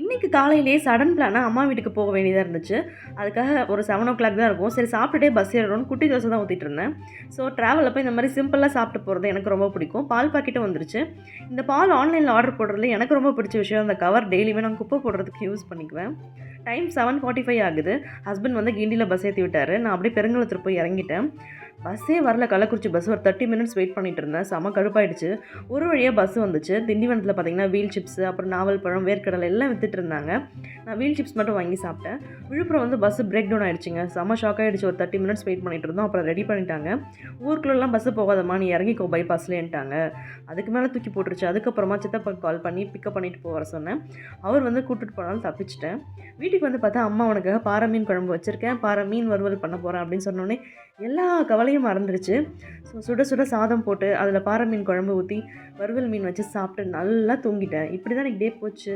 இன்னைக்கு காலையிலேயே சடன் பிளானா அம்மா வீட்டுக்கு போக வேண்டியதா இருந்துச்சு. அதுக்காக ஒரு 7:00 தான் இருக்கும். சரி சாப்பிட்டுட்டே பஸ் ஏறணும்னு குட்டி தோசை தான் ஊத்திட்டு இருந்தேன். ஸோ ட்ராவல் அப்ப இந்த மாரி சிம்பிளா சாப்பிட்டு போறது எனக்கு ரொம்ப பிடிக்கும். பால் பாக்கெட்டும் வந்துருச்சு. இந்த பால் ஆன்லைன்ல ஆர்டர் போடுறதுல எனக்கு ரொம்ப பிடிச்ச விஷயம், அந்த கவர் டெய்லியுமே நான் குப்பை போடுறதுக்கு யூஸ் பண்ணிக்குவேன். டைம் 7:45 ஆகுது. ஹஸ்பண்ட் வந்து கிண்டில பஸ் ஏத்தி விட்டாரு. நான் அப்படியே பெருங்குளத்தூர் போய் இறங்கிட்டேன். பஸ்ஸே வரல. கள்ளக்குறிச்சி பஸ் ஒரு 30 மினிட்ஸ் வெயிட் பண்ணிட்டு இருந்தேன். செம கடுப்பாயிடுச்சு. ஒரு வழியா பஸ் வந்துச்சு. திண்டிவனத்தில பார்த்தீங்கன்னா, வீல் சிப்ஸ், அப்புறம் நாவல் பழம், வேர்க்கடலை எல்லாம் வித்துட்டு இருந்தாங்க. நான் வீல் சிப்ஸ் மட்டும் வாங்கி சாப்பிட்டேன். விழுப்புரம் வந்து பஸ் பிரேக் டவுன் ஆயிடுச்சுங்க. செம ஷாக் ஆயிடுச்சு. ஒரு 30 மினிட்ஸ் வெயிட் பண்ணிட்டு இருந்தோம். அப்புறம் ரெடி பண்ணிட்டாங்க. ஊருக்குள்ளலாம் பஸ் போகாதம்மா, நீ இறங்கிக்கோ பைபாஸ்லேன்ட்டாங்க. அதுக்கு மேல தூக்கி போட்டுருச்சு. அதுக்கப்புறமா சித்தப்பாக்கு கால் பண்ணி பிக்கப் பண்ணிட்டு போ வர சொன்னேன். அவர் வந்து கூட்டிட்டு போனாலும் தப்பிச்சுட்டேன். வீட்டுக்கு வந்து பார்த்தா, அம்மா உனக்காக பாறை மீன் குழம்பு வச்சிருக்கேன். பாறை மீன் வறுவல் பண்ண போறேன் அப்படின்னு சொன்னோனே, எல்லா கவலையும் மறந்துருச்சு. ஸோ சுட சுட சாதம் போட்டு, அதில பாறை மீன் குழம்பு ஊத்தி, வறுவல் மீன் வச்சு சாப்பிட்டு நல்லா தூங்கிட்டேன். இப்படி தான் இன்னைக்கு டே போச்சு.